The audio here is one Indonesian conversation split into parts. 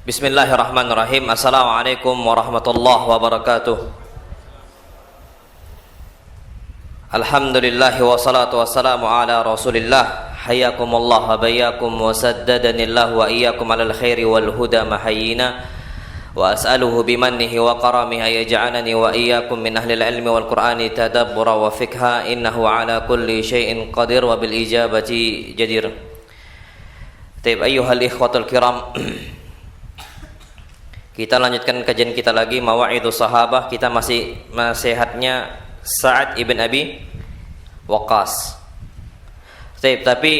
Bismillahirrahmanirrahim. Assalamualaikum warahmatullahi wabarakatuh. Alhamdulillah wassalatu wassalamu ala Rasulillah. Hayyakumullah wa bayyakum wa saddadanillah wa iyyakum alal khairi wal huda mahayyina. Wa as'aluhu bimannihi wa karamihi ayaj'alani wa iyyakum min ahlil ilmi wal qur'ani tadabbura wa fikha innahu ala kulli syai'in qadir wa bil ijabati jadir. Taib ayyuhal ikhwatul kiram. Kita lanjutkan kajian kita lagi Mawa'idus Sahabah. Kita masih nasihatnya Sa'ad ibn Abi Waqqas. Tapi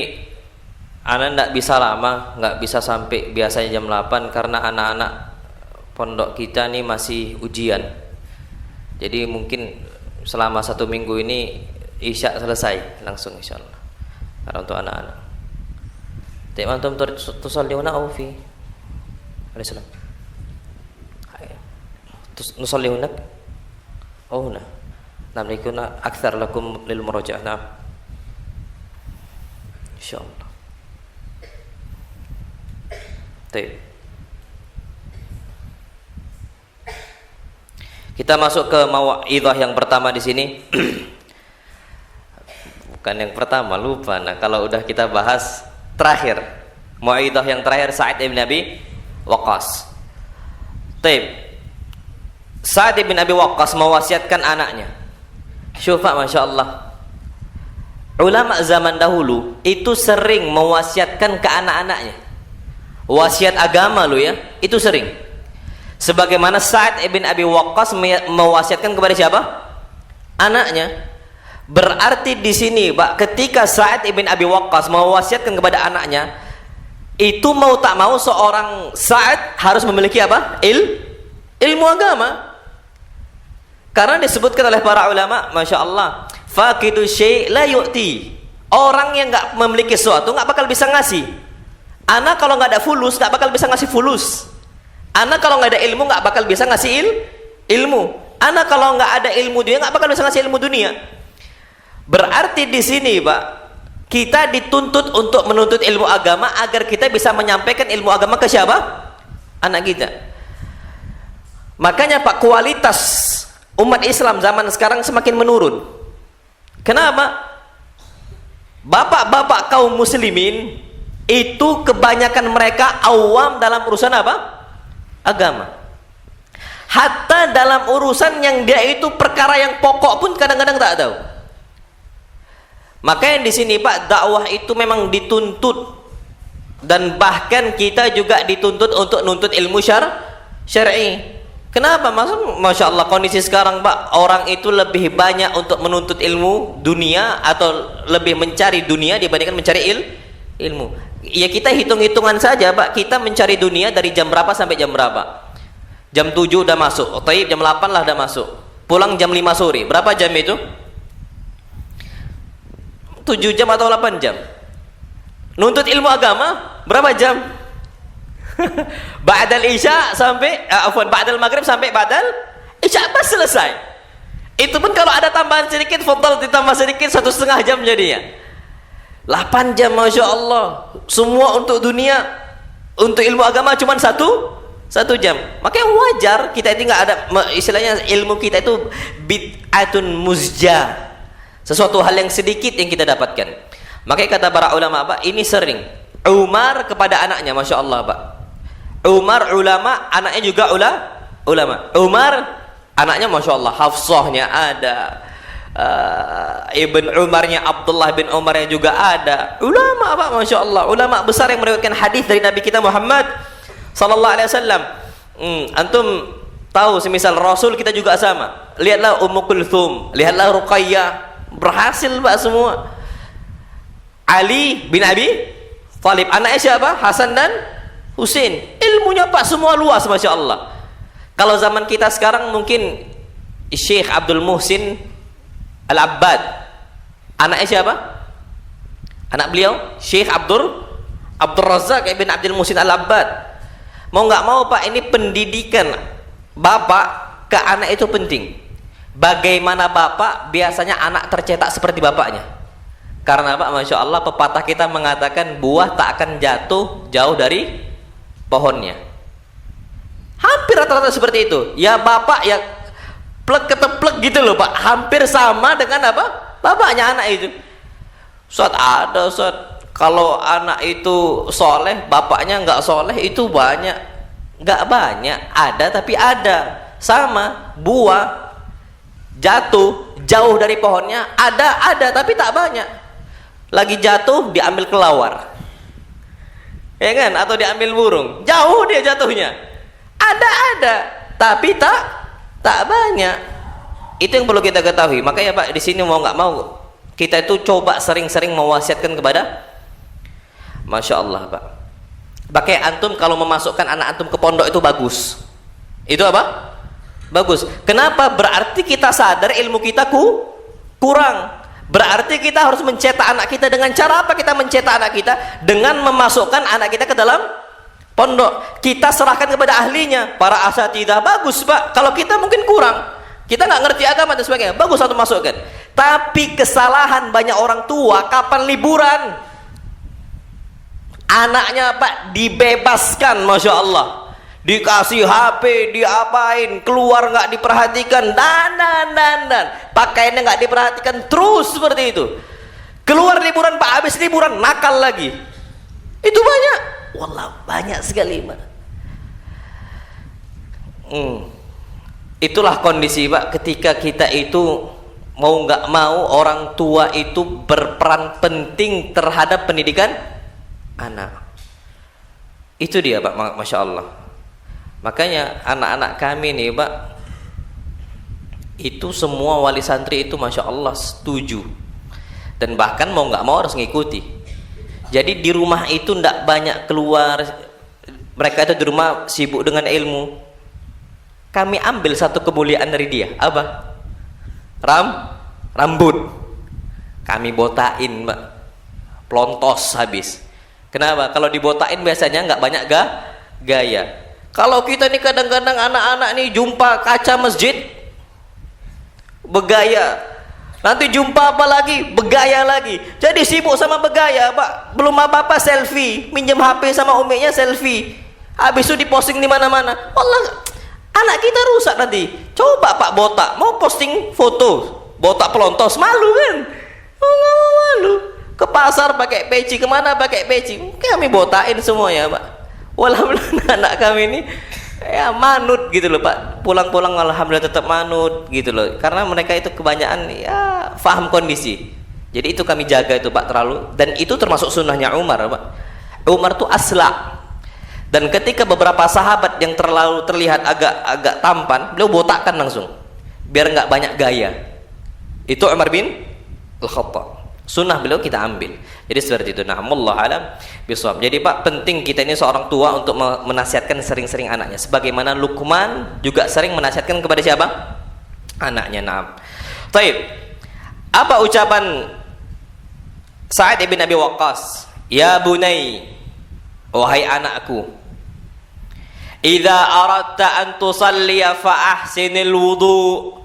anak tidak bisa lama, nggak bisa sampai biasanya jam 8 karena anak-anak pondok kita nih masih ujian. Jadi mungkin selama 1 minggu ini Isya selesai langsung insyaallah. Karena untuk anak-anak. Tapi antum tusallihuna au fi alaihissalam. Nusalli hunak oh huna nam likuna akthar lakum lil murajaah nam insyaallah. Baik, kita masuk ke mau'izah yang pertama di sini. Bukan yang pertama, lupa. Nah, kalau udah kita bahas terakhir, mau'izah yang terakhir Sa'id ibn Abi Waqqas. Baik, Sa'ad bin Abi Waqqas mewasiatkan anaknya. Syufa, Masya Allah, ulama zaman dahulu itu sering mewasiatkan ke anak-anaknya. Wasiat agama lo ya, itu sering. Sebagaimana Sa'ad bin Abi Waqqas mewasiatkan kepada siapa? Anaknya. Berarti di sini, Pak, ketika Sa'ad bin Abi Waqqas mewasiatkan kepada anaknya, itu mau tak mau seorang Sa'ad harus memiliki apa? Ilmu agama. Karena disebutkan oleh para ulama, Masya Allah, faqidu syai' la yu'ti. Orang yang nggak memiliki sesuatu nggak bakal bisa ngasih. Anak kalau nggak ada fulus nggak bakal bisa ngasih fulus. Anak kalau nggak ada ilmu nggak bakal bisa ngasih ilmu. Anak kalau nggak ada ilmu dunia nggak bakal bisa ngasih ilmu dunia. Berarti di sini, Pak, kita dituntut untuk menuntut ilmu agama agar kita bisa menyampaikan ilmu agama ke siapa? Anak kita. Makanya, Pak, kualitas umat Islam zaman sekarang semakin menurun. Kenapa? Bapak-bapak kaum muslimin itu kebanyakan mereka awam dalam urusan apa? Agama. Hatta dalam urusan yang dia itu perkara yang pokok pun kadang-kadang tak tahu. Makanya di sini, Pak, dakwah itu memang dituntut, dan bahkan kita juga dituntut untuk nuntut ilmu syar'i. Kenapa? Masya Allah, kondisi sekarang, Pak, orang itu lebih banyak untuk menuntut ilmu dunia atau lebih mencari dunia dibandingkan mencari ilmu. Ya kita hitung-hitungan saja, Pak, kita mencari dunia dari jam berapa sampai jam berapa? Jam 7 udah masuk, Taib jam 8 lah udah masuk, pulang jam 5 sore, berapa jam itu? 7 jam atau 8 jam? Nuntut ilmu agama berapa jam? Ba'dal Isya sampai ba'dal Maghrib sampai ba'dal Isya pas selesai. Itu pun kalau ada tambahan sedikit, fadhal ditambah sedikit 1,5 jam jadinya. 8 jam, Masya Allah. Semua untuk dunia, untuk ilmu agama cuma 1 jam. Makanya wajar kita itu nggak ada, istilahnya ilmu kita itu bid'atun muzja. Sesuatu hal yang sedikit yang kita dapatkan. Makanya kata para ulama, Pak, ini sering Umar kepada anaknya, Masya Allah, Pak. Umar ulama, anaknya juga ulama. Umar anaknya, Masya Allah, Hafsahnya ada, Ibn Umarnya, Abdullah bin Umarnya juga ada. Ulama, Pak, Masya Allah, ulama besar yang meriwayatkan hadis dari Nabi kita Muhammad Sallallahu Alaihi Wasallam. Antum tahu, semisal Rasul kita juga sama. Lihatlah Ummu Kulthum, lihatlah Ruqayyah, berhasil, Pak, semua. Ali bin Abi Thalib, anaknya siapa? Hasan dan Husain. Ilmunya, Pak, semua luas, Masya Allah. Kalau zaman kita sekarang mungkin Syekh Abdul Muhsin Al-Abbad, anaknya siapa? Anak beliau Syekh Abdul Razak ibn Abdul Muhsin Al-Abbad. Mau nggak mau, Pak, ini pendidikan bapak ke anak itu penting. Bagaimana bapak, biasanya anak tercetak seperti bapaknya. Karena, Pak, Masya Allah, pepatah kita mengatakan buah tak akan jatuh jauh dari pohonnya. hampir rata-rata seperti itu. Ya bapak ya plek keteplek gitu loh Pak, hampir sama dengan apa? Bapaknya anak itu. Ustaz, ada Ustaz, kalau anak itu soleh, bapaknya nggak soleh itu banyak. Nggak banyak, ada tapi ada. Sama, buah jatuh jauh dari pohonnya, ada tapi tak banyak. Lagi jatuh diambil kelawar, ya kan? Atau diambil burung, jauh dia jatuhnya. Ada tapi tak banyak. Itu yang perlu kita ketahui. Makanya Pak, di sini mau nggak mau kita itu coba sering-sering mewasiatkan kepada, Masya Allah Pak, pakai antum kalau memasukkan anak antum ke pondok itu bagus. Itu apa? Bagus. Kenapa? Berarti kita sadar ilmu kita kurang. Berarti kita harus mencetak anak kita. Dengan cara apa kita mencetak anak kita? Dengan memasukkan anak kita ke dalam pondok. Kita serahkan kepada ahlinya, para asatidzah. Bagus Pak, kalau kita mungkin kurang, kita nggak ngerti agama dan sebagainya, bagus satu masukkan. Tapi kesalahan banyak orang tua, kapan liburan anaknya Pak dibebaskan, Masya Allah, dikasih HP, diapain, keluar nggak diperhatikan, dan pakaiannya nggak diperhatikan, terus seperti itu. Keluar liburan Pak, habis liburan nakal lagi. Itu banyak, wallah banyak sekali Pak. Itulah kondisi Pak, ketika kita itu mau nggak mau orang tua itu berperan penting terhadap pendidikan anak. Itu dia Pak, Masya Allah. Makanya anak-anak kami nih Pak, itu semua wali santri itu Masya Allah setuju, dan bahkan mau nggak mau harus ngikuti. Jadi di rumah itu ndak banyak keluar, mereka itu di rumah sibuk dengan ilmu. Kami ambil satu kemuliaan dari dia, apa? Rambut kami botain Pak, plontos habis. Kenapa? Kalau dibotain biasanya nggak banyak gaya. Kalau kita nih kadang-kadang anak-anak nih jumpa kaca masjid begaya, nanti jumpa apa lagi begaya lagi, jadi sibuk sama begaya Pak. Belum apa-apa selfie, minjem HP sama uminya selfie, habis itu diposting di mana-mana. Wallah, anak kita rusak nanti. Coba Pak botak mau posting foto botak pelontos, malu kan? Oh, nggak mau malu. Ke pasar pakai peci, kemana pakai peci, kami botain semua ya Pak. Walhamdulillah anak kami ini ya manut gitu loh Pak, pulang-pulang alhamdulillah tetap manut gitu loh, karena mereka itu kebanyakan ya faham kondisi. Jadi itu kami jaga itu Pak terlalu, dan itu termasuk sunnahnya Umar Pak. Umar tuh asla, dan ketika beberapa sahabat yang terlalu terlihat agak tampan, beliau botakkan langsung biar nggak banyak gaya. Itu Umar bin Al-Khattab, sunnah beliau kita ambil. Jadi seperti itu. Nah, wallahu alam bisawab. Jadi Pak, penting kita ini seorang tua untuk menasihatkan sering-sering anaknya, sebagaimana Luqman juga sering menasihatkan kepada siapa? Anaknya. Nah, taib. Apa ucapan Sa'ad ibn Abi Waqqas? Ya bunai, wahai anakku, idza aradta an tusalliya fa ahsinil wudu.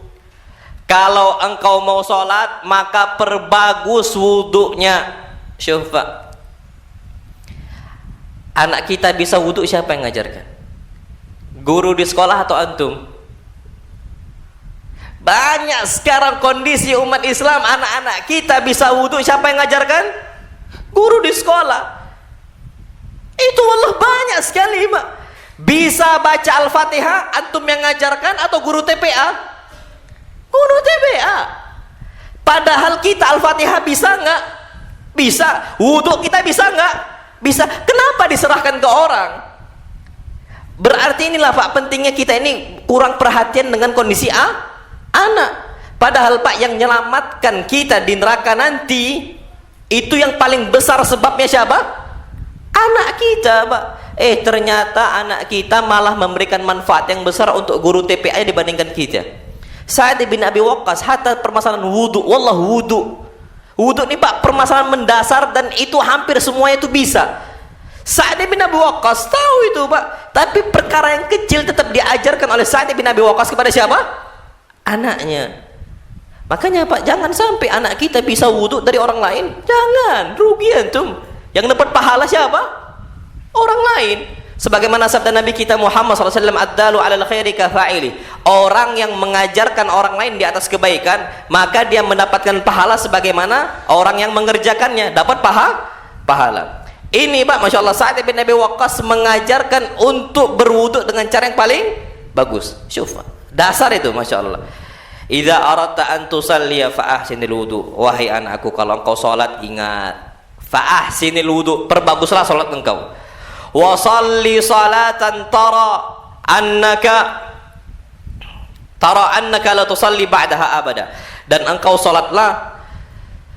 Kalau engkau mau sholat, maka perbagus wudunya. Syufa, anak kita bisa wudu, siapa yang ngajarkan? Guru di sekolah atau antum? Banyak sekarang kondisi umat Islam, anak-anak kita bisa wudu, siapa yang ngajarkan? Guru di sekolah. Itu Allah banyak sekali Pak. Bisa baca Al-Fatihah, antum yang ngajarkan atau guru TPA? Guru TPA. Padahal kita Al-Fatihah bisa nggak? Bisa. Wudhu kita bisa nggak? Bisa. Kenapa diserahkan ke orang? Berarti inilah Pak, pentingnya kita ini kurang perhatian dengan kondisi anak. Padahal Pak, yang menyelamatkan kita di neraka nanti itu yang paling besar sebabnya siapa? Anak kita Pak. Ternyata anak kita malah memberikan manfaat yang besar untuk guru TPA dibandingkan kita. Sa'ad bin Abi Waqqas, hatta permasalahan wudu, wallah wudu ini Pak permasalahan mendasar, dan itu hampir semuanya itu bisa. Sa'ad bin Abi Waqqas tahu itu Pak, tapi perkara yang kecil tetap diajarkan oleh Sa'ad bin Abi Waqqas kepada siapa? Anaknya. Makanya Pak, jangan sampai anak kita bisa wudu dari orang lain. Jangan, rugi antum. Yang dapat pahala siapa? Orang lain. Sebagaimana sabda Nabi kita Muhammad SAW, ad-dalu 'alal khairi kafa'ili. Orang yang mengajarkan orang lain di atas kebaikan, maka dia mendapatkan pahala sebagaimana orang yang mengerjakannya dapat pahala. Ini Pak, Masya Allah, Sa'ad bin Abi Waqqas mengajarkan untuk berwuduk dengan cara yang paling bagus. Syuf, dasar itu, Masya Allah. Idza aradta an tusalliya fa ahsinil wudu. Wahai anakku, kalau engkau salat, ingat, fa ahsinil wudu, perbaguslah salat engkau. Wa shalli salatan tara annaka la tusalli ba'daha abada. Dan engkau salatlah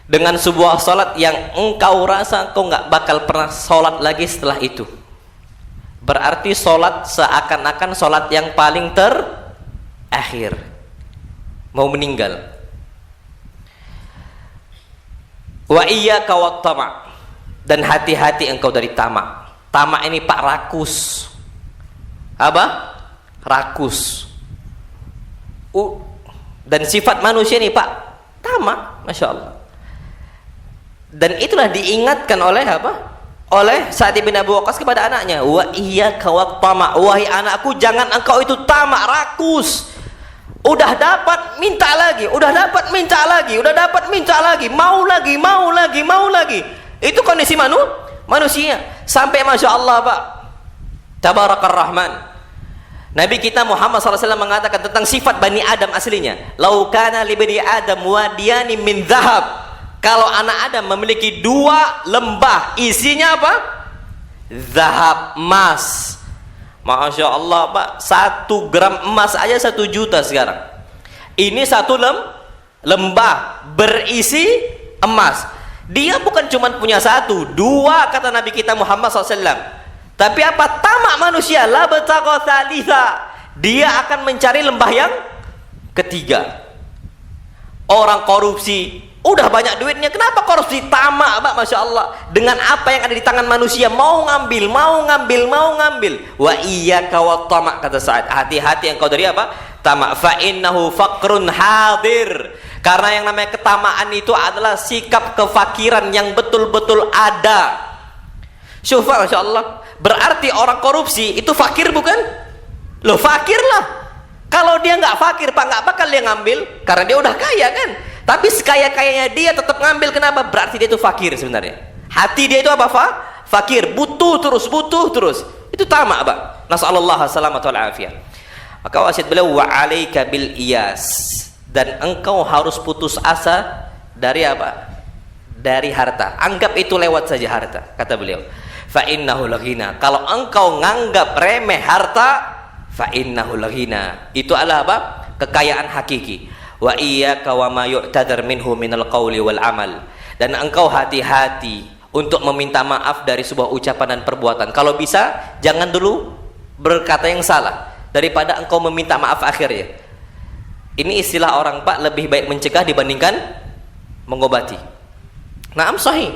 dengan sebuah salat yang engkau rasa engkau nggak bakal pernah salat lagi setelah itu. Berarti salat seakan-akan salat yang paling terakhir, mau meninggal. Wa iyyaka wat tama', dan hati-hati engkau dari tamak. Tamak ini Pak, rakus. Apa? Rakus. Dan sifat manusia ini Pak, tamak, Masya Allah. Dan itulah diingatkan oleh apa? Oleh Sa'ad bin Abi Waqqas kepada anaknya. Wa iyyaka wat tama', wahai anakku, jangan engkau itu tamak, rakus. Udah dapat minta lagi, udah dapat minta lagi, udah dapat minta lagi, mau lagi, mau lagi, mau lagi. Itu kondisi manusia. Sampai Masya Allah Pak, Tabarakar Rahman, Nabi kita Muhammad SAW mengatakan tentang sifat Bani Adam aslinya, lau kana li bani Adam wadiyani min dhahab. Kalau anak Adam memiliki 2 lembah, isinya apa? Zahab, emas. Masya Allah Pak, 1 gram emas aja 1 juta sekarang. Ini 1 lembah berisi emas. Dia bukan cuma punya 1, 2 kata Nabi kita Muhammad SAW. Tapi apa? Tamak manusia, la batagha thalitha. Dia akan mencari lembah yang ketiga. Orang korupsi, udah banyak duitnya, kenapa korupsi? Tamak Pak, Masya Allah. Dengan apa yang ada di tangan manusia, mau ngambil, mau ngambil, mau ngambil. Wa iyyaka wat tama', kata Sa'ad, hati-hati engkau dari apa? Tamak. Fa innahu faqrun hadir. Karena yang namanya ketamaan itu adalah sikap kefakiran yang betul-betul ada. Syufa, Masya Allah. Berarti orang korupsi itu fakir bukan? Loh, fakir lah. Kalau dia nggak fakir Pak, nggak bakal dia ngambil, karena dia udah kaya kan. Tapi sekaya-kayanya dia tetap ngambil, kenapa? Berarti dia itu fakir sebenarnya. Hati dia itu apa? Fakir, butuh terus. Itu tamak Pak. Nasallallahu salamat wal afiyah. Maka wasiat beliau, wa alaika bil iyas. Dan engkau harus putus asa dari apa? Dari harta. Anggap itu lewat saja harta, kata beliau. Fa innahu laghina. Kalau engkau nganggap remeh harta, fa innahu laghina. Itu adalah apa? Kekayaan hakiki. Wa iyyaka wa ma yu'tadar minhu minal qawli wal amal. Dan engkau hati-hati untuk meminta maaf dari sebuah ucapan dan perbuatan. Kalau bisa, jangan dulu berkata yang salah daripada engkau meminta maaf akhirnya. Ini istilah orang Pak, lebih baik mencegah dibandingkan mengobati. Naam, sahih.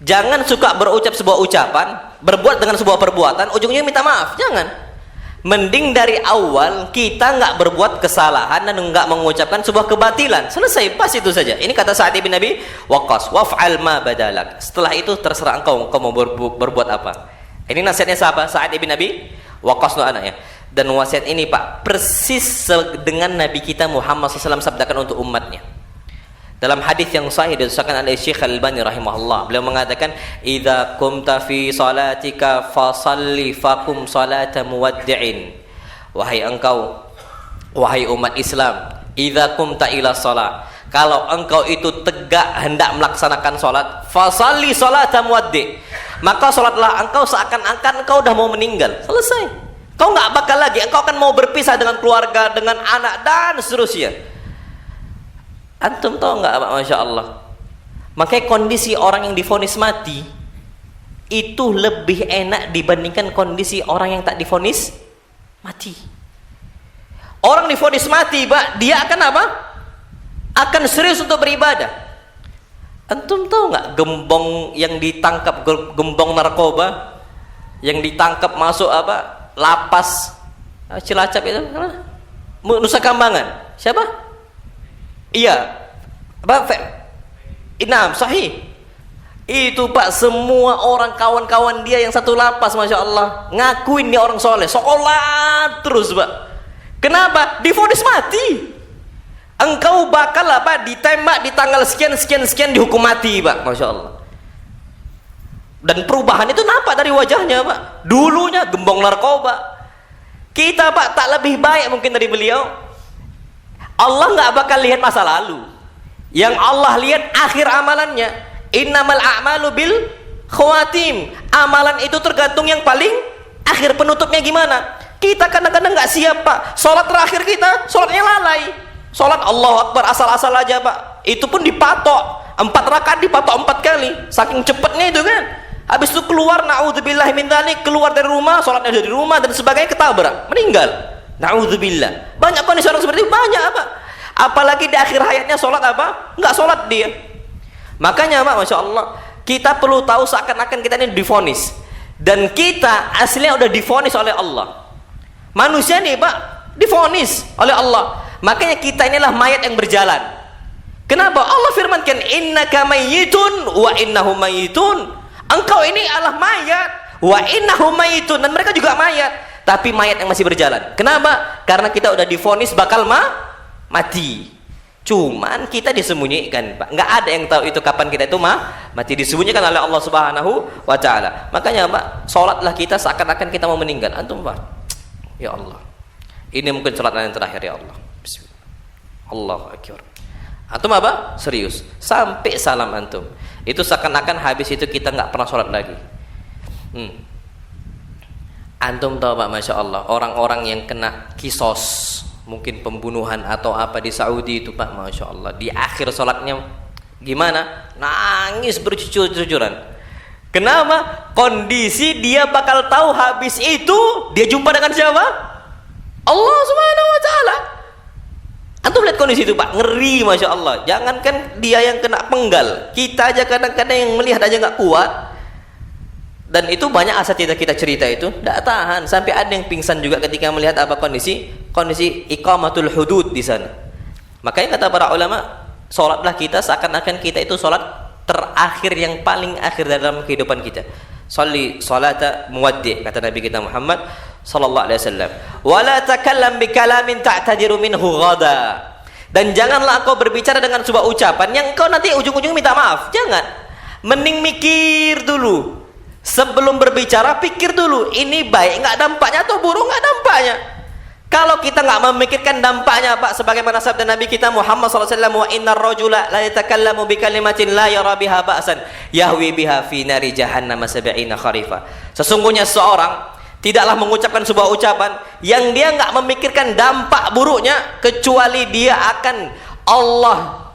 Jangan suka berucap sebuah ucapan, berbuat dengan sebuah perbuatan, ujungnya minta maaf. Jangan. Mending dari awal kita nggak berbuat kesalahan dan nggak mengucapkan sebuah kebatilan. Selesai, pas itu saja. Ini kata Sa'ad bin Abi Waqqas, waf'al ma badalak. Setelah itu terserah engkau mau berbuat apa. Ini nasihatnya siapa? Sa'ad bin Abi Waqqas no anaknya. Dan wasiat ini Pak, persis dengan Nabi kita Muhammad SAW sabdakan untuk umatnya. Dalam hadis yang sahih disahkan oleh Syekh Al-Albani rahimahullah, beliau mengatakan, idza kumta fi salatika fasalli fakum salata muwaddi'in. Wahai engkau, wahai umat Islam, idza kumta ila salat, kalau engkau itu tegak hendak melaksanakan salat, fasalli salata muwaddi', maka salatlah engkau seakan-akan engkau dah mau meninggal. Selesai. Kau nggak bakal lagi, engkau akan mau berpisah dengan keluarga, dengan anak dan seterusnya. Antum tahu nggak Pak, Masya Allah, makanya kondisi orang yang divonis mati itu lebih enak dibandingkan kondisi orang yang tak divonis mati. Orang divonis mati Pak, dia akan apa? Akan serius untuk beribadah. Antum tahu nggak gembong yang ditangkap, gembong narkoba yang ditangkap masuk apa? Lapas Cilacap itu, Nusa Kambangan. Siapa? Iya. Inam, sahih. Itu Pak, semua orang kawan-kawan dia yang satu lapas, Masya Allah, ngakuin dia orang soleh, sholat terus Pak. Kenapa? Divonis mati. Engkau bakal apa? Ditembak di tanggal sekian sekian sekian, dihukum mati Pak, Masya Allah. Dan perubahan itu nampak dari wajahnya Pak. Dulunya gembong narkoba. Kita Pak tak lebih baik mungkin dari beliau. Allah nggak bakal lihat masa lalu. Yang Allah lihat akhir amalannya. Innamal a'malu bil khawatim. Amalan itu tergantung yang paling akhir, penutupnya gimana. Kita kadang-kadang nggak siap Pak. Sholat terakhir kita, sholatnya lalai. Sholat Allahu Akbar asal-asal aja Pak. Itu pun dipatok 4 rakaat, dipatok 4 kali. Saking cepatnya itu kan. Habis itu keluar, na'udzubillah min dzalik, keluar dari rumah, sholatnya dari rumah dan sebagainya, ketabrak, meninggal. Na'udzubillah. Banyak kondisi orang seperti itu, banyak Pak. Apalagi di akhir hayatnya sholat apa? Nggak sholat dia. Makanya Pak, Masya Allah, kita perlu tahu seakan-akan kita ini divonis. Dan kita aslinya udah divonis oleh Allah. Manusia nih Pak, divonis oleh Allah. Makanya kita inilah mayat yang berjalan. Kenapa? Allah firmankan, innaka mayyitun wa innahum mayyitun. Engkau ini adalah mayat, wa innahum mayyitun, dan mereka juga mayat, tapi mayat yang masih berjalan. Kenapa? Karena kita udah divonis bakal mati. Cuman kita disembunyikan Pak. Nggak ada yang tahu itu kapan kita itu mati, disembunyikan oleh Allah Subhanahu wa Ta'ala. Makanya Pak, sholatlah kita seakan-akan kita mau meninggal. Antum Pak, ya Allah, ini mungkin sholat yang terakhir ya Allah. Bismillah. Allahu Akbar. Antum apa? Serius. Sampai salam antum. Itu seakan-akan habis itu kita nggak pernah sholat lagi. Antum tahu Pak, Masya Allah, orang-orang yang kena kisos, mungkin pembunuhan atau apa di Saudi itu Pak, Masya Allah, di akhir sholatnya gimana? Nangis bercucur-cucuran. Kenapa? Kondisi dia bakal tahu habis itu dia jumpa dengan siapa? Allah Subhanahu wa Ta'ala. Antum lihat kondisi itu Pak, ngeri Masya Allah. Jangankan dia yang kena penggal, kita aja kadang-kadang yang melihat aja nggak kuat. Dan itu banyak asatidz kita cerita itu nggak tahan, sampai ada yang pingsan juga ketika melihat apa kondisi iqamatul hudud di sana. Makanya kata para ulama, sholatlah kita seakan-akan kita itu sholat terakhir yang paling akhir dalam kehidupan kita. Sholli sholata muwaddi, kata Nabi kita Muhammad sallallahu alaihi wasallam. Wala takallam bikalamin ta'tadiru minhu ghada. Dan janganlah engkau berbicara dengan sebuah ucapan yang engkau nanti ujung-ujung minta maaf. Jangan. Mending mikir dulu. Sebelum berbicara, pikir dulu. Ini baik nggak dampaknya atau buruk nggak dampaknya. Kalau kita nggak memikirkan dampaknya Pak, sebagaimana sabda Nabi kita Muhammad sallallahu alaihi wasallam, wa innar rajula la yatakallamu bi kalimatin la yara biha ba'san yahwi biha fi nari jahannam 70 kharifa. Sesungguhnya seorang tidaklah mengucapkan sebuah ucapan yang dia nggak memikirkan dampak buruknya, kecuali dia akan Allah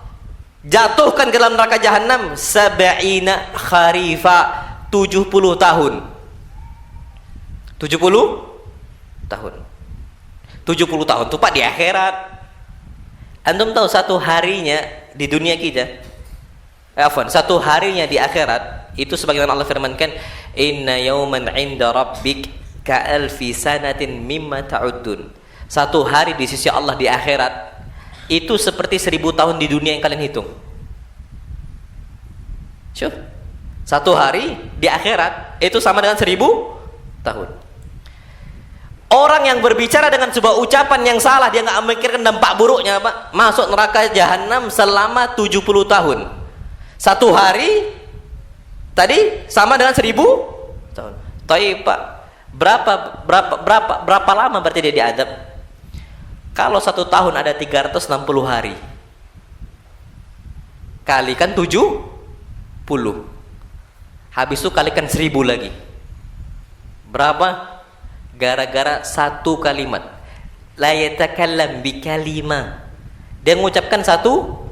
jatuhkan ke dalam neraka jahanam 70 kharifa, 70 tahun. 70 tahun. 70 tahun itu Pak di akhirat. Antum tahu satu harinya di dunia kita, satu harinya di akhirat itu sebagaimana Allah firmankan, inna yawman 'inda rabbik ka'alfi sanatin mimma ta'uddun. Satu hari di sisi Allah di akhirat itu seperti 1000 tahun di dunia yang kalian hitung. Syuh. Satu hari di akhirat itu sama dengan 1000 tahun. Orang yang berbicara dengan sebuah ucapan yang salah, dia nggak memikirkan dampak buruknya Pak, masuk neraka jahanam selama 70 tahun. Satu hari tadi sama dengan 1000 tahun. Tapi Pak, berapa lama berarti dia diadab? Kalau 1 tahun ada 360 hari, kalikan 70, habis itu kalikan 1000 lagi, berapa? Gara-gara satu kalimat, la yatakallam bi kalimah, dia mengucapkan satu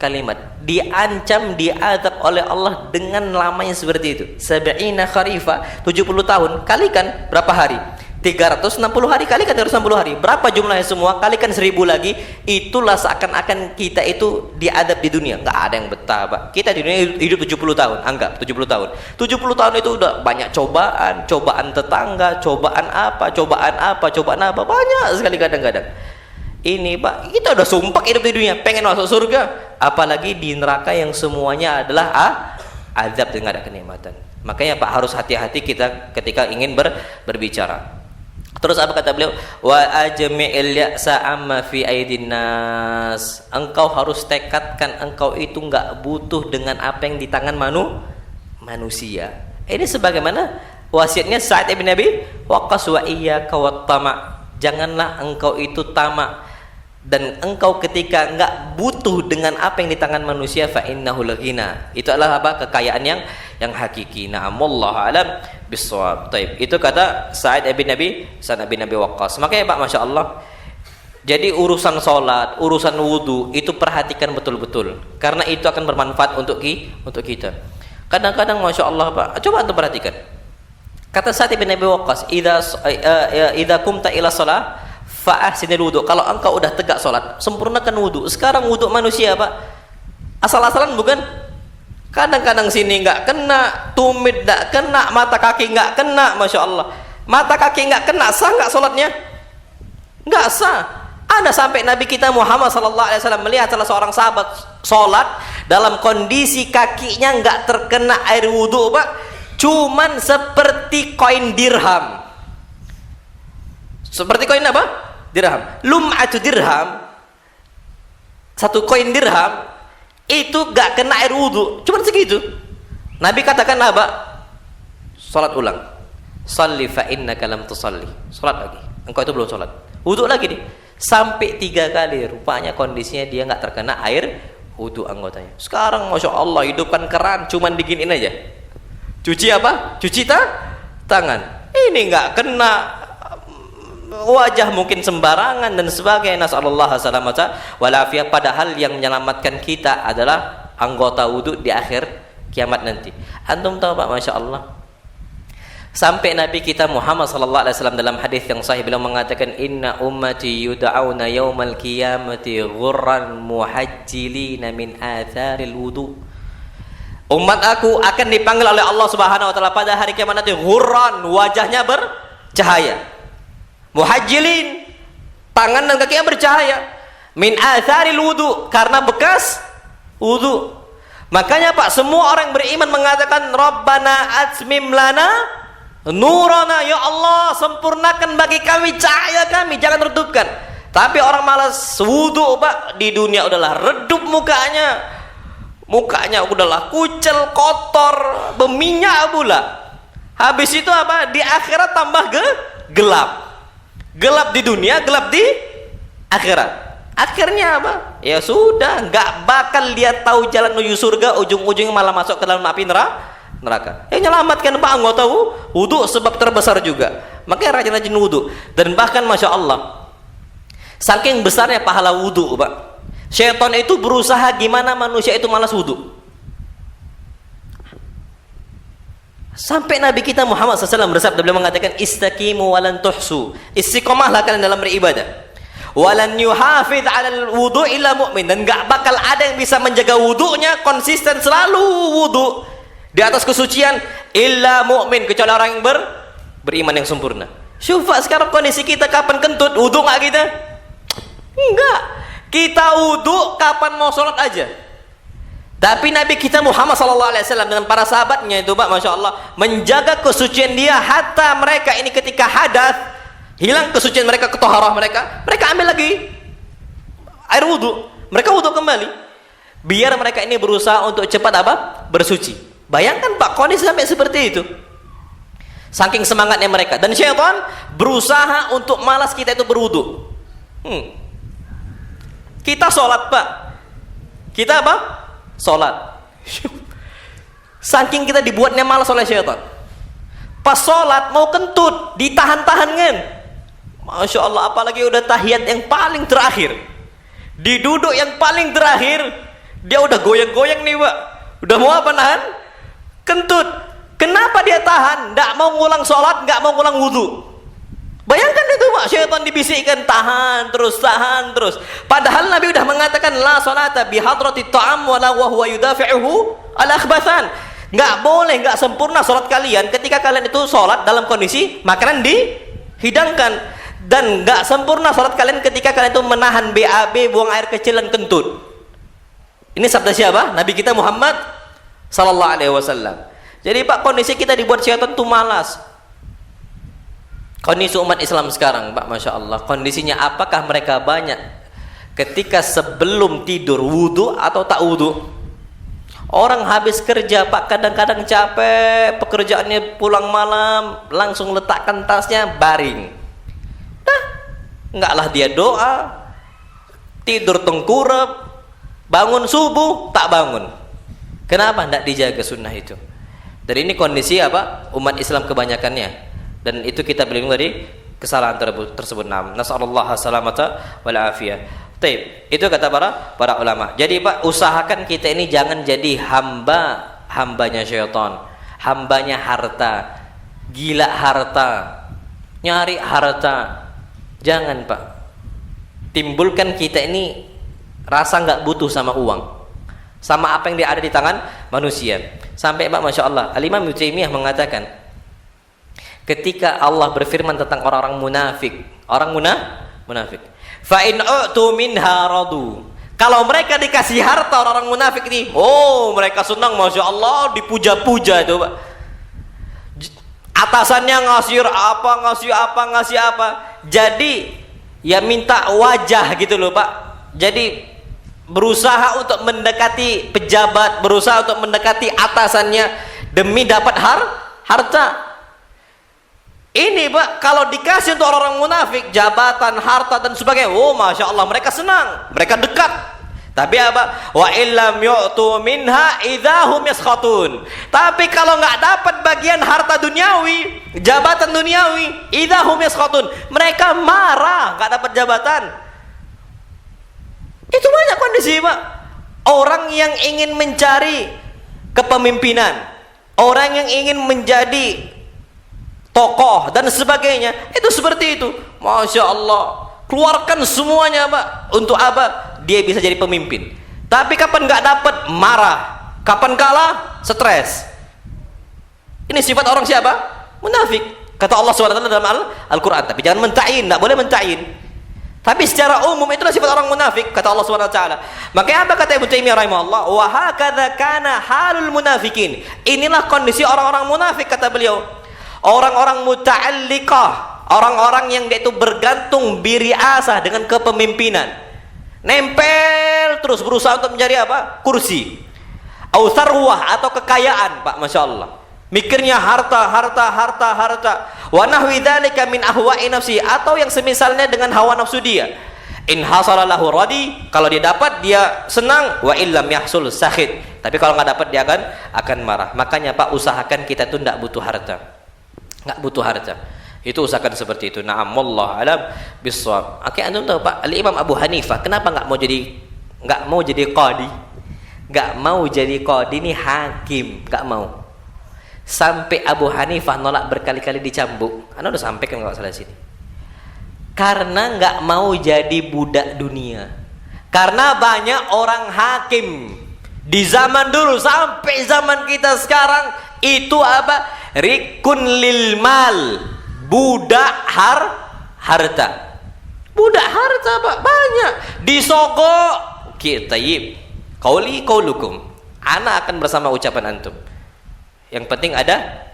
kalimat, diancam, diazab oleh Allah dengan lamanya seperti itu. 70 kharifah, 70 tahun, kalikan berapa hari? 360 hari, kalikan 360 hari, berapa jumlahnya semua? Kalikan 1000 lagi. Itulah seakan-akan kita itu diadab di dunia. Nggak ada yang betah Pak. Kita di dunia hidup 70 tahun, anggap 70 tahun. 70 tahun itu udah banyak cobaan, cobaan tetangga, cobaan apa, banyak sekali kadang-kadang. Ini Pak, kita udah sumpah hidup di dunia, pengen masuk surga, apalagi di neraka yang semuanya adalah azab dan nggak ada kenikmatan. Makanya Pak harus hati-hati kita ketika ingin berbicara. Terus apa kata beliau? Wa ajmi'il ya'sa amma fi aidin nas. Engkau harus tekadkan engkau itu enggak butuh dengan apa yang di tangan manusia. Ini sebagaimana wasiatnya Sa'id bin Abi Waqqas, wa iyyaka wat tama'. Janganlah engkau itu tamak, dan engkau ketika enggak butuh dengan apa yang di tangan manusia, fa innahul ghina. Itu adalah apa? Kekayaan yang hakiki. Na'amullahu alam bisawab. Taib. Itu kata Sa'id bin Abi Waqqas. Makanya Pak, Masya Allah, jadi urusan sholat, urusan wudu itu perhatikan betul-betul, karena itu akan bermanfaat untuk kita. Kadang-kadang Masya Allah Pak, coba antum perhatikan. Kata Sa'id bin Abi Waqqas, idza kumta ila shalah fa ahsinil wudu. Kalau engkau udah tegak sholat, sempurnakan wudu. Sekarang wudu manusia Pak, asal-asalan bukan? Kadang-kadang sini nggak kena, tumit nggak kena, mata kaki nggak kena. Masya Allah, mata kaki nggak kena, sah nggak sholatnya? Nggak sah. Ada sampai Nabi kita Muhammad SAW melihat salah seorang sahabat sholat dalam kondisi kakinya nggak terkena air wudu Pak, cuman seperti koin dirham. Seperti koin apa? Dirham. Lum'atu dirham, satu koin dirham itu gak kena air wudhu, cuma segitu. Nabi katakan apa? Salat ulang. Salli fa innaka lam tusalli. Salat lagi, engkau itu belum salat. Wudhu lagi nih, sampai 3 kali. Rupanya kondisinya dia gak terkena air wudhu anggotanya. Sekarang Masya Allah, hidupkan keran, cuman diginiin aja. Cuci apa? Cuci tangan. Ini gak kena, wajah mungkin sembarangan dan sebagainya. Nasallallahu salamata wal afiyah. Padahal yang menyelamatkan kita adalah anggota wudu di akhir kiamat nanti. Antum tahu Pak, Masya Allah, sampai Nabi kita Muhammad sallallahu alaihi wasallam dalam hadis yang sahih beliau mengatakan, inna ummati yud'auna yaumal qiyamati ghurran muhajjilina min atharil wudu. Umat aku akan dipanggil oleh Allah Subhanahu wa taala pada hari kiamat nanti ghurran, wajahnya bercahaya, muhajjilin, tangan dan kakinya bercahaya, min atharil wudu, karena bekas wudu. Makanya Pak, semua orang beriman mengatakan Rabbana atmim lana nurana, ya Allah sempurnakan bagi kami cahaya kami, jangan redupkan. Tapi orang malas wudu Pak, di dunia udahlah redup mukanya udahlah kucel, kotor, berminyak pula. Habis itu apa? Di akhirat tambah gelap di dunia, gelap di akhirat. Akhirnya apa? Ya sudah, nggak bakal dia tahu jalan menuju surga, ujung-ujungnya malah masuk ke dalam api neraka. Yang menyelamatkan Pak anggota wudu sebab terbesar juga. Makanya rajin-rajin wudu. Dan bahkan Masya Allah, saking besarnya pahala wudu Pak, syaitan itu berusaha gimana manusia itu malas wudu. Sampai Nabi kita Muhammad SAW bersabda, beliau mengatakan, istaqimu walan tuhsu. Istiqomahlah kalian dalam beribadah. Walan yuhafidh 'alal wudu illa mu'min. Dan enggak bakal ada yang bisa menjaga wudunya konsisten selalu wudu di atas kesucian illa mu'min, kecuali orang yang beriman yang sempurna. Syufa sekarang kondisi kita, kapan kentut wudu enggak kita? Enggak. Kita wudu kapan mau sholat aja. Tapi Nabi kita Muhammad SAW dengan para sahabatnya itu Pak, Masya Allah, menjaga kesucian dia. Hatta mereka ini ketika hadas, hilang kesucian mereka, ketoharah mereka ambil lagi air wudu, mereka wudu kembali, biar mereka ini berusaha untuk cepat apa? Bersuci. Bayangkan Pak, kondisi sampai seperti itu, saking semangatnya mereka. Dan syaitan berusaha untuk malas kita itu berwudu. Kita sholat Pak, kita apa? Sholat. Saking kita dibuatnya malas oleh syaitan, pas sholat mau kentut ditahan-tahan kan. Masya Allah, apalagi udah tahiyat yang paling terakhir, di duduk yang paling terakhir, dia udah goyang-goyang nih Pak, udah mau apa nahan? Kentut. Kenapa dia tahan? Nggak mau ngulang sholat, nggak mau ngulang wudu. Bayangkan itu Pak, syaitan dibisikkan tahan terus. Padahal Nabi udah mengatakan la salata bi hadrati ta'am wala wa huwa yudafi'uhu al akhbathan. Nggak boleh, nggak sempurna sholat kalian ketika kalian itu sholat dalam kondisi makanan dihidangkan. Dan nggak sempurna sholat kalian ketika kalian itu menahan BAB, buang air kecil dan kentut. Ini sabda siapa? Nabi kita Muhammad sallallahu alaihi wasallam. Jadi Pak, kondisi kita dibuat syaitan tuh malas. Kondisi umat Islam sekarang Pak, Masya Allah, kondisinya apakah mereka banyak ketika sebelum tidur wudu atau tak wudu? Orang habis kerja Pak, kadang-kadang capek, pekerjaannya pulang malam, langsung letakkan tasnya, baring. Nah, enggaklah dia doa, tidur tengkurap, bangun subuh, tak bangun. Kenapa? Tidak dijaga sunnah itu. Dan ini kondisi apa? Umat Islam kebanyakannya. Dan itu kita berlindung dari kesalahan tersebut. Nasallallahu salamata wal afiyah. Taib. Itu kata para ulama. Jadi Pak, usahakan kita ini jangan jadi hambanya syaitan, hambanya harta, gila harta, nyari harta. Jangan Pak. Timbulkan kita ini rasa nggak butuh sama uang, sama apa yang ada di tangan manusia. Sampai Pak, Masya Allah, Al-Imam Ibnu Taimiyah mengatakan, ketika Allah berfirman tentang orang-orang munafik, orang munafik, fa in u'tu minha radu. Kalau mereka dikasih harta orang-orang munafik ini, oh mereka senang, Masya Allah, dipuja-puja itu Pak. Atasannya ngasih apa. Jadi ya minta wajah gitu loh Pak. Jadi berusaha untuk mendekati pejabat, berusaha untuk mendekati atasannya demi dapat harta. Ini Pak, kalau dikasih untuk orang-orang munafik, jabatan, harta dan sebagainya, oh Masya Allah, mereka senang, mereka dekat. Tapi apa? Wa illam yu'tu minha idahum yaskhatun. Tapi kalau nggak dapat bagian harta duniawi, jabatan duniawi, idahum yaskhatun, mereka marah, nggak dapat jabatan. Itu banyak kondisi Pak. Orang yang ingin mencari kepemimpinan, orang yang ingin menjadi tokoh dan sebagainya, itu seperti itu. Masya Allah, keluarkan semuanya Pak. Untuk apa? Dia bisa jadi pemimpin. Tapi kapan nggak dapat, marah. Kapan kalah, stres. Ini sifat orang siapa? Munafik. Kata Allah SWT dalam Al-Quran. Tapi jangan mentain, nggak boleh mentain. Tapi secara umum itulah sifat orang munafik, kata Allah SWT. Makanya apa kata Ibnu Taimiyah rahimahullah? Wa hakadza kana halul munafikin. Inilah kondisi orang-orang munafik, kata beliau. Orang-orang muta'alliqah, orang-orang yang dia itu bergantung biriasah dengan kepemimpinan. Nempel terus berusaha untuk mencari apa? Kursi. Au sarwah atau kekayaan, Pak, Masya Allah. Mikirnya harta. Wa nahwi dzalika min ahwa'i nafsi, atau yang semisalnya dengan hawa nafsu dia. In hasala lahu radi, kalau dia dapat dia senang, wa illam yahsul sakhit. Tapi kalau nggak dapat dia akan marah. Makanya Pak, usahakan kita tuh enggak butuh harta. Enggak butuh harta. Itu usahakan seperti itu. Na'am, wallahu alam bissawab. Oke, antum tahu Pak, Al-Imam Abu Hanifah kenapa enggak mau jadi qadi? Enggak mau jadi qadi ini hakim, enggak mau. Sampai Abu Hanifah nolak berkali-kali dicambuk. Anda udah sampai kan kalau salah sini. Karena nggak mau jadi budak dunia. Karena banyak orang hakim di zaman dulu sampai zaman kita sekarang itu apa? Rikun lil mal, budak harta. Budak harta Pak, banyak. Disogok kita qaulukum. Ana akan bersama ucapan antum. Yang penting ada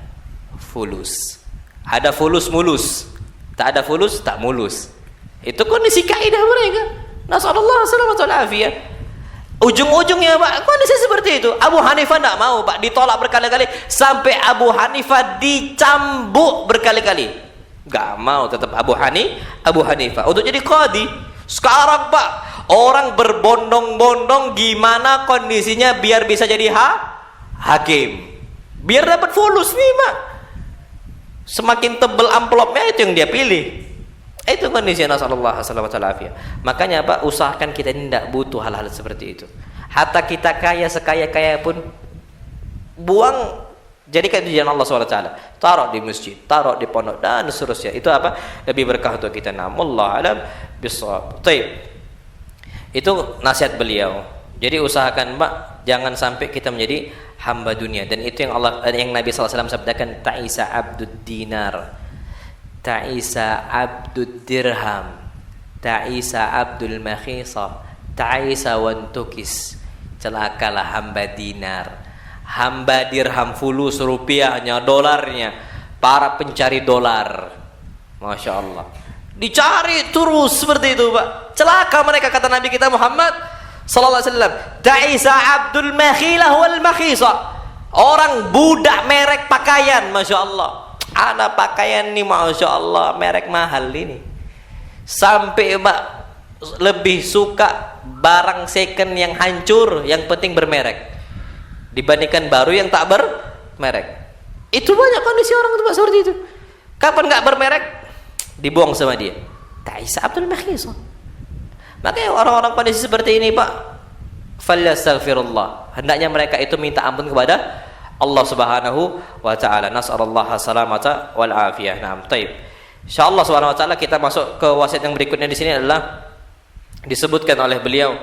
fulus. Ada fulus mulus. Tak ada fulus tak mulus. Itu kondisi kaidah mereka. Nasallallahu alaihi wasallam. Ujung-ujungnya Pak, kondisi seperti itu. Abu Hanifah tidak mau Pak, ditolak berkali-kali sampai Abu Hanifah dicambuk berkali-kali. Gak mau tetap Abu Hanifah untuk jadi qadi. Sekarang Pak, orang berbondong-bondong gimana kondisinya biar bisa jadi hakim. Biar dapat fulus nih Pak. Semakin tebal amplopnya itu yang dia pilih. Itu kondisi nasallallahu alaihi wasallam. Makanya Pak, usahakan kita ini tidak butuh hal-hal seperti itu. Hatta kita kaya sekaya-kaya pun buang, jadikan itu jalan Allah SWT. Taruh di masjid, taruh di pondok dan seterusnya. Itu apa? Lebih berkah untuk kita. Wallahu alam bissawab. Itu nasihat beliau. Jadi usahakan Pak, jangan sampai kita menjadi hamba dunia. Dan itu yang Nabi SAW sabdakan, ta'isa abdud dinar, ta'isa abdud dirham, ta'isa abdul makhisah, ta'isa wantukis. Celakalah hamba dinar, hamba dirham, fulus, rupiahnya, dolarnya, para pencari dolar. Masya Allah, dicari terus seperti itu Pak. Celaka mereka, kata Nabi kita Muhammad sallallahu alaihi wasallam, ta'isa abdul makhilah wal makhisa. Orang budak merek pakaian. Masya Allah, ada pakaian nih Masya Allah merek mahal ini, sampai Pak lebih suka barang second yang hancur, yang penting bermerek, dibandingkan baru yang tak bermerek. Itu banyak kondisi orang itu Pak seperti itu. Kapan nggak bermerek dibuang sama dia. Ta'isa abdul makhisa. Makanya orang-orang kondisi seperti ini Pak, falyastaghfirullah, hendaknya mereka itu minta ampun kepada Allah Subhanahu wa taala. Nas'alullah salamata wal afiyah. Naam, taib. Insyaallah Subhanahu wa taala kita masuk ke wasiat yang berikutnya. Di sini adalah disebutkan oleh beliau.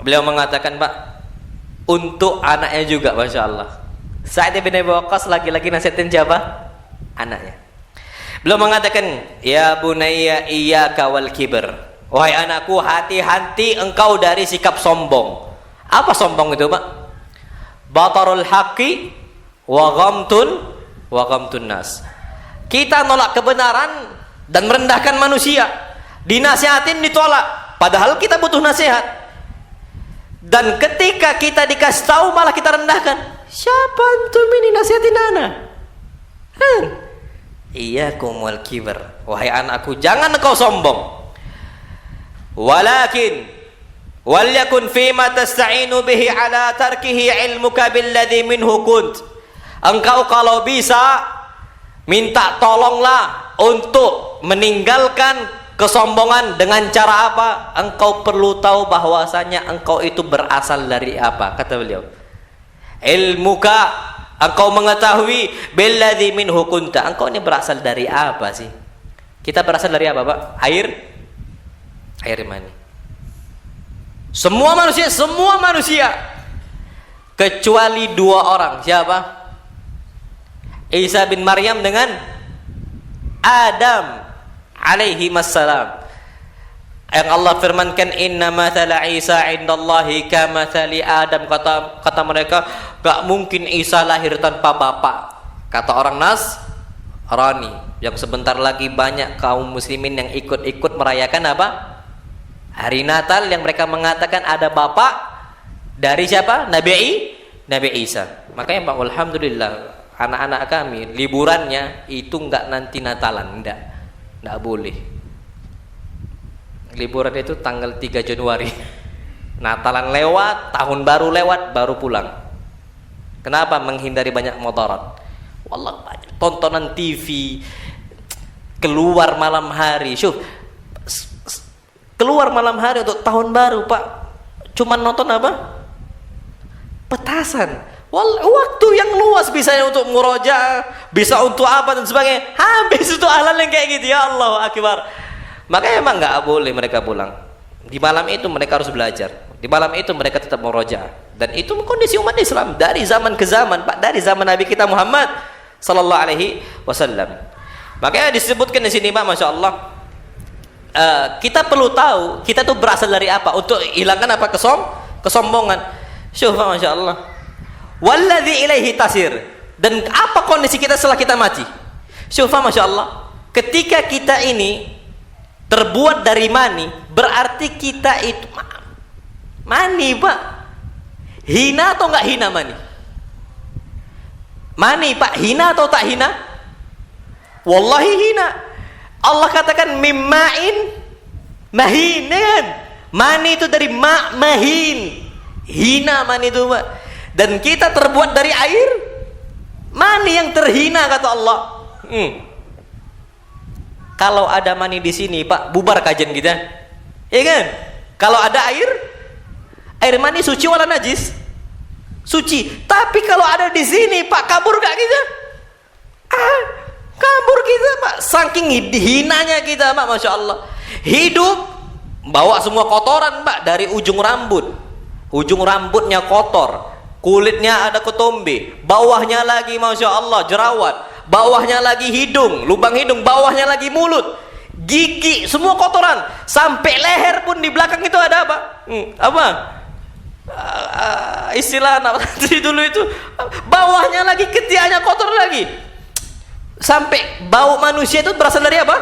Beliau mengatakan Pak, untuk anaknya juga, Masya Allah. Sa'id bin Abi Waqqas lagi-lagi nasihatin siapa? Anaknya. Beliau mengatakan, ya bunayya iyyaka wal kibr. Wahai anakku, hati-hati engkau dari sikap sombong. Apa sombong itu Pak? Batarul haqqi wa ghamtun nas. Kita nolak kebenaran dan merendahkan manusia. Dinasihatin ditolak, padahal kita butuh nasihat. Dan ketika kita dikasih tahu malah kita rendahkan. Siapa antum ini nasihatin anak? Iyyakum wal kibr. Wahai anakku, jangan engkau sombong. Walakin walyakun fima tasta'inu bihi ala tarkihi ilmuka billadhi minhu kunt. Engkau kalau bisa minta tolonglah untuk meninggalkan kesombongan. Dengan cara apa? Engkau perlu tahu bahwasanya engkau itu berasal dari apa, kata beliau. Ilmuka, engkau mengetahui billadhi minhu kunta. Engkau ini berasal dari apa sih? Kita berasal dari apa Pak? Air mani. Semua manusia kecuali dua orang. Siapa? Isa bin Maryam dengan Adam alaihi wassalam. Yang Allah firmankan, inna mathala Isa indallahi kamathali Adam. Kata mereka, gak mungkin Isa lahir tanpa bapak. Kata orang Nasrani, yang sebentar lagi banyak kaum muslimin yang ikut-ikut merayakan apa? Hari Natal, yang mereka mengatakan ada bapak dari siapa? Nabi Isa. Makanya Pak, alhamdulillah anak-anak kami liburannya itu enggak nanti Natalan, enggak boleh. Liburan itu tanggal 3 Januari. Natalan lewat, tahun baru lewat, baru pulang. Kenapa? Menghindari banyak mudarat. Wallah, banyak tontonan TV, keluar malam hari. Keluar malam hari untuk tahun baru Pak, cuman nonton apa? Petasan. Waktu yang luas bisa untuk murojaah, bisa untuk apa dan sebagainya. Habis itu halal yang kayak gitu. Ya Allah akbar. Makanya emang nggak boleh mereka pulang. Di malam itu mereka harus belajar. Di malam itu mereka tetap murojaah. Dan itu kondisi umat Islam dari zaman ke zaman Pak, dari zaman Nabi kita Muhammad sallallahu alaihi wasallam. Makanya disebutkan di sini Pak, Masya Allah, kita perlu tahu kita tuh berasal dari apa untuk hilangkan apa? Kesombongan. Syuh Pak, Masya Allah. Walladzi ilaihi tasir. Dan apa kondisi kita setelah kita mati? Syuh Pak, Masya Allah. Ketika kita ini terbuat dari mani, berarti kita itu mani Pak. Hina atau enggak hina mani? Mani Pak, hina atau tak hina? Wallahi hina. Allah katakan mimma'in mahin, kan? Mani itu dari mahin. Hina mani itu Pak. Dan kita terbuat dari air mani yang terhina, kata Allah. Kalau ada mani di sini Pak, bubar kajian kita, ya kan? Kalau ada air mani suci wala najis? Suci. Tapi kalau ada di sini Pak, kabur gak kita? Kabur kita Pak, saking hinanya kita Pak, Masya Allah. Hidup bawa semua kotoran Pak, dari ujung rambutnya kotor, kulitnya ada ketombe, bawahnya lagi Masya Allah jerawat, bawahnya lagi hidung, lubang hidung, bawahnya lagi mulut, gigi, semua kotoran, sampai leher pun di belakang itu ada apa? istilah anak santri dulu itu, bawahnya lagi ketiaknya kotor lagi. Sampai bau manusia itu berasal dari apa?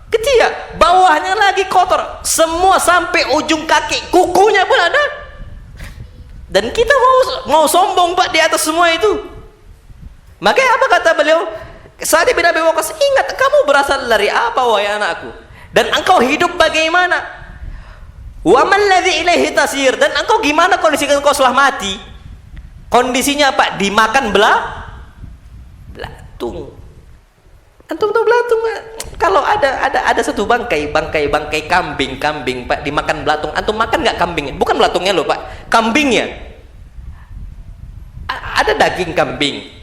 Ketiak. Bawahnya lagi kotor. Semua sampai ujung kaki, kukunya pun ada. Dan kita mau sombong Pak di atas semua itu. Makanya apa kata beliau? Sa'd bin Abi Waqqas, ingat kamu berasal dari apa wahai anakku? Dan engkau hidup bagaimana? Wa man ladzi ilaihi tasir, dan engkau gimana kondisi engkau setelah mati? Kondisinya apa? Dimakan belatung. Antum tahu belatung Pak? Kalau ada satu bangkai kambing Pak dimakan belatung, antum makan nggak kambingnya? Bukan belatungnya loh Pak, kambingnya. Ada daging kambing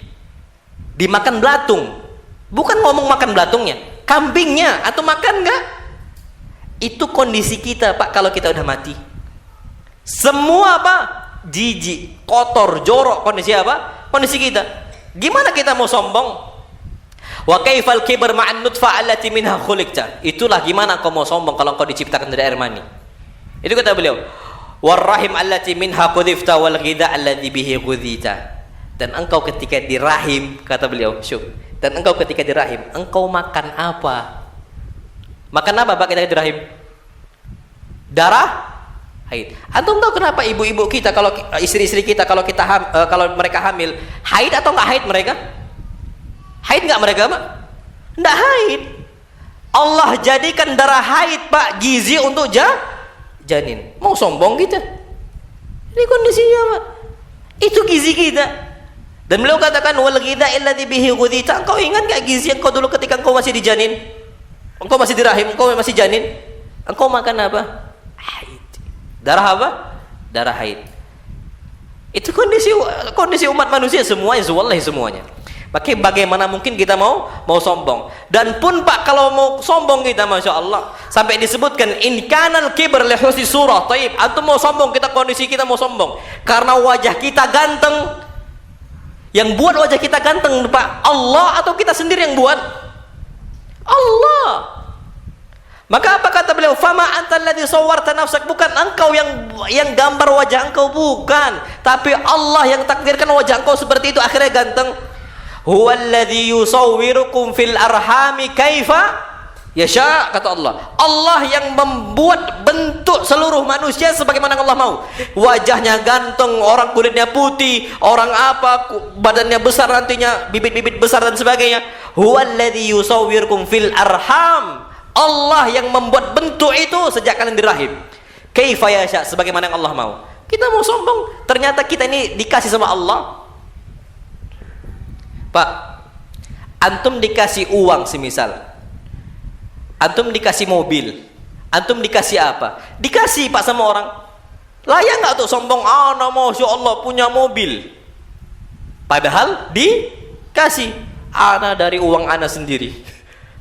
dimakan belatung, bukan ngomong makan belatungnya, kambingnya. Atau makan nggak? Itu kondisi kita Pak kalau kita udah mati. Semua apa? Jijik, kotor, jorok. Kondisi apa? Kondisi kita. Gimana kita mau sombong? Wa kaifal kibr ma'an nutfah allati minha khuliqta. Itulah gimana kau mau sombong kalau kau diciptakan dari air mani. Itu kata beliau. Warrahim allati minha qudhifta wal ghidha alladhi bihi ghudhita. Dan engkau ketika di rahim, kata beliau, syuk. Dan engkau ketika di rahim, engkau makan apa? Makan apa Pak ketika di rahim? Darah, haid. Antum tahu kenapa ibu-ibu kita, kalau istri-istri kita kalau mereka hamil, haid atau enggak haid mereka? Haid enggak mereka Pak? Enggak haid. Allah jadikan darah haid Pak gizi untuk janin. Mau sombong kita? Ini kondisinya Pak. Itu gizi kita. Dan beliau katakan wal ghidha alladhi bihi ghudhita. Engkau ingat enggak gizi engkau dulu ketika engkau masih di janin? Engkau masih di rahim, engkau masih janin. Engkau makan apa? Haid. Darah apa? Darah haid. Itu kondisi umat manusia semuanya, wallahi semuanya. Maka bagaimana mungkin kita mau sombong? Dan pun Pak kalau mau sombong kita, masya Allah, sampai disebutkan in kanal kibr li husni surah. Taib, antum mau sombong, kondisi kita mau sombong karena wajah kita ganteng. Yang buat wajah kita ganteng Pak, Allah atau kita sendiri yang buat? Allah. Maka apa kata beliau? Fama antal ladzi sawwarta nafsak, bukan engkau yang gambar wajah engkau, bukan, tapi Allah yang takdirkan wajah engkau seperti itu akhirnya ganteng. Huwallazi yusawwirukum fil arhami kaifa yasha, kata Allah. Allah yang membuat bentuk seluruh manusia sebagaimana Allah mau. Wajahnya ganteng, orang kulitnya putih, orang apa badannya besar, nantinya bibit-bibit besar dan sebagainya. Huwallazi yusawwirukum fil arham. Allah yang membuat bentuk itu sejak kalian di rahim. Kaifa yasha, sebagaimana yang Allah mau. Kita mau sombong, ternyata kita ini dikasih sama Allah. Pak, antum dikasih uang semisal, antum dikasih mobil, antum dikasih apa? Dikasih Pak sama orang, layak nggak tuh sombong? Ana masya Allah punya mobil, padahal dikasih. Ana dari uang ana sendiri,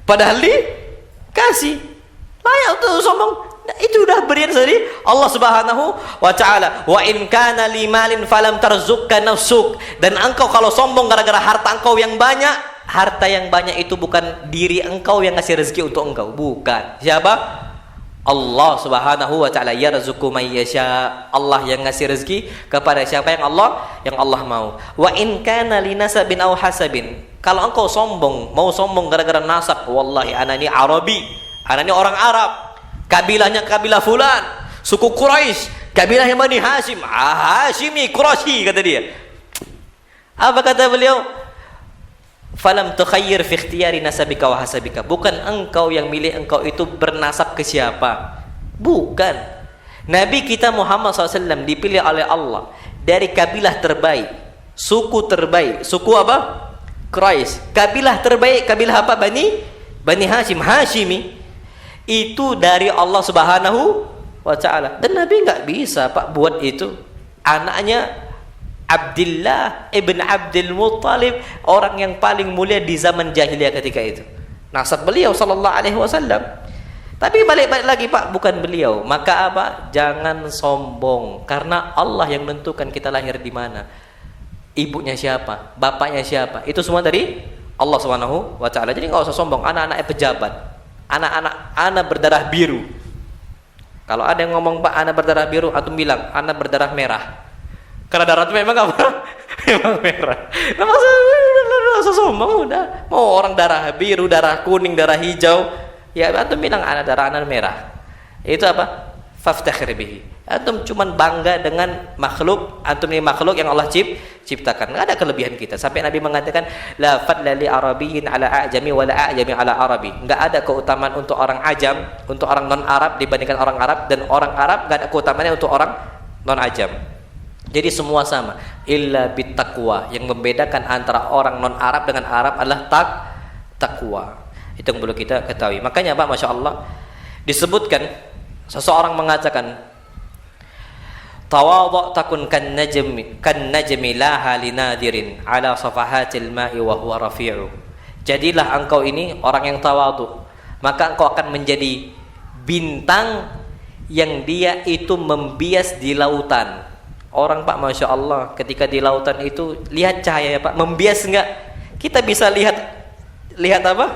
padahal dikasih. Layak tuh sombong? Nah, itu udah berian dari Allah Subhanahu wa ta'ala. Wa in kana limalin falam tarzukka nafsuk. Dan engkau kalau sombong gara-gara harta engkau yang banyak, harta yang banyak itu bukan diri engkau yang ngasih rezeki untuk engkau, bukan. Siapa? Allah Subhanahu wa ta'ala. Yarzuqu may yasha. Allah yang ngasih rezeki kepada siapa yang Allah mau. Wa in kana linasabin aw hasabin. Kalau engkau sombong, mau sombong gara-gara nasab, wallahi ana ini Arabi, ana ini orang Arab, kabilahnya kabilah fulan, suku Quraisy, kabilahnya Bani Hashim, Hashimi Quraisy, kata dia. Apa kata beliau? Falam tukhayyir fi ikhtiyari nasabika wa hasabika. Bukan engkau yang milih engkau itu bernasab ke siapa, bukan. Nabi kita Muhammad SAW dipilih oleh Allah dari kabilah terbaik, suku terbaik. Suku apa? Quraisy. Kabilah terbaik, kabilah apa? Bani Hashim, Hashimi. Itu dari Allah Subhanahu wa ta'ala. Dan Nabi nggak bisa Pak buat itu. Anaknya Abdullah ibn Abdul Muttalib, orang yang paling mulia di zaman jahiliyah ketika itu. Nasab beliau sallallahu alaihi wasallam. Tapi balik-balik lagi Pak, bukan beliau. Maka apa? Jangan sombong, karena Allah yang menentukan kita lahir di mana, ibunya siapa, bapaknya siapa, itu semua dari Allah Subhanahu wa ta'ala. Jadi nggak usah sombong. Anak-anak pejabat, anak berdarah biru, Kalau ada yang ngomong, Pak, ana berdarah biru, antum bilang, ana berdarah merah. Karena darah itu memang apa? Memang merah. Nah, masa sombong udah. Mau orang darah biru, darah kuning, darah hijau, ya antum bilang ana darah ana merah. Itu apa? Faftakhir bihi. Antum cuman bangga dengan makhluk, antum ini makhluk yang Allah ciptakan. Enggak ada kelebihan kita. Sampai Nabi mengatakan la fadla li arabiyyin ala a'jami wa la a'jami ala arabi. Enggak ada keutamaan untuk orang ajam, untuk orang non Arab dibandingkan orang Arab, dan orang Arab enggak ada keutamaannya untuk orang non ajam. Jadi semua sama, illa bittaqwa. Yang membedakan antara orang non Arab dengan Arab adalah takwa. Itu yang perlu kita ketahui. Makanya Pak, Masya Allah, disebutkan seseorang mengatakan tawadhu takun kan najmi laha linadirin ala safahatil ma'i wa huwa rafi'u. Jadilah engkau ini orang yang tawadhu, maka engkau akan menjadi bintang yang dia itu membias di lautan. Orang Pak, Masya Allah, ketika di lautan itu lihat cahaya ya Pak, membias enggak? Kita bisa lihat apa?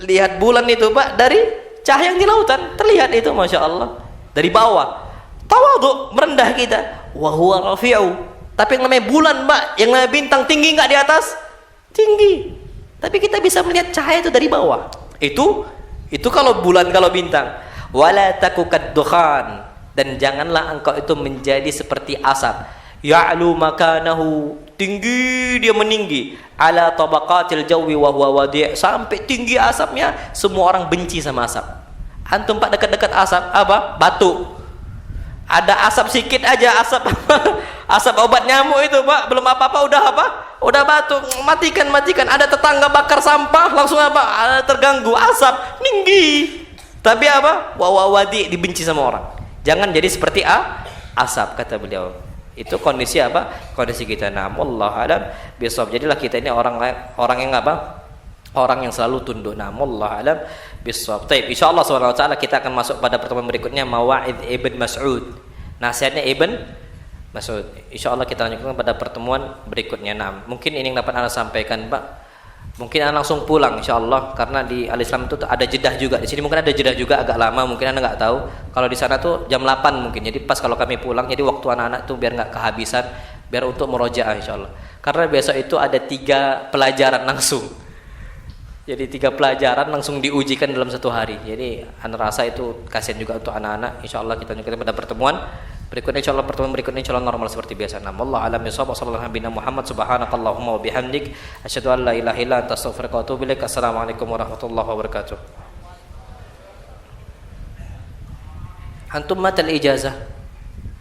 Lihat bulan itu Pak dari cahaya yang di lautan, terlihat itu, Masya Allah, dari bawah. Tawadhu, merendah kita. Wa huwa rafi'u. Tapi yang namanya bulan Pak, yang namanya bintang, tinggi enggak di atas? Tinggi. Tapi kita bisa melihat cahaya itu dari bawah. Itu kalau bulan, kalau bintang. Wala taku kaddukhan. Dan janganlah engkau itu menjadi seperti asap. Ya'lu makanahu, tinggi dia meninggi. Ala tabaqatil jawi wa huwa wadi', sampai tinggi asapnya semua orang benci sama asap. Antum Pak dekat-dekat asap apa? Batu. Ada asap sedikit aja, asap obat nyamuk itu Pak, belum apa-apa udah apa? Udah batu. Matikan. Ada tetangga bakar sampah langsung apa? Terganggu asap tinggi. Tapi apa? Wa wadi', dibenci sama orang. Jangan jadi seperti asap, kata beliau. Itu kondisi apa? Kondisi kita. Nah, wallahu alam bisawab. Jadilah kita ini orang yang apa? Orang yang selalu tunduk. Nah, wallahu alam bisawab. Baik, insyaallah subhanahu wa taala kita akan masuk pada pertemuan berikutnya, Mawa'id Ibn Mas'ud. Nasihatnya Ibn Mas'ud. Insyaallah kita lanjutkan pada pertemuan berikutnya. Nah, mungkin ini yang dapat Anda sampaikan, Pak. Mungkin Anda langsung pulang insyaallah, karena di Al-Islam itu ada jedah juga. Di sini mungkin ada jedah juga agak lama, mungkin Anda nggak tahu. Kalau di sana tuh jam 8 mungkin. Jadi pas kalau kami pulang, jadi waktu anak-anak tuh biar nggak kehabisan, biar untuk murojaah insyaallah. Karena besok itu ada 3 pelajaran langsung. Jadi 3 pelajaran langsung diujikan dalam 1 hari. Jadi Anda rasa itu kasihan juga untuk anak-anak. Insyaallah kita lanjutkan pada pertemuan berikutnya, insyaallah pertemuan berikutnya insyaallah normal seperti biasa. Wallahu a'lam bishawab. Sallallahu alaihi Muhammad subhanakallahumma wa bihamdik asyhadu an la ilaha illa anta astaghfiruka wa atubu ilaik. Assalamualaikum warahmatullahi wabarakatuh. Antum matal ijazah,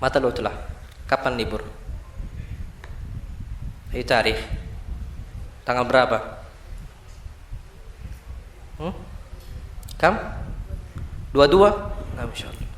matal utlah. Kapan libur? Ini tarikh. Tanggal berapa? Kam? 22? Nah, insyaallah.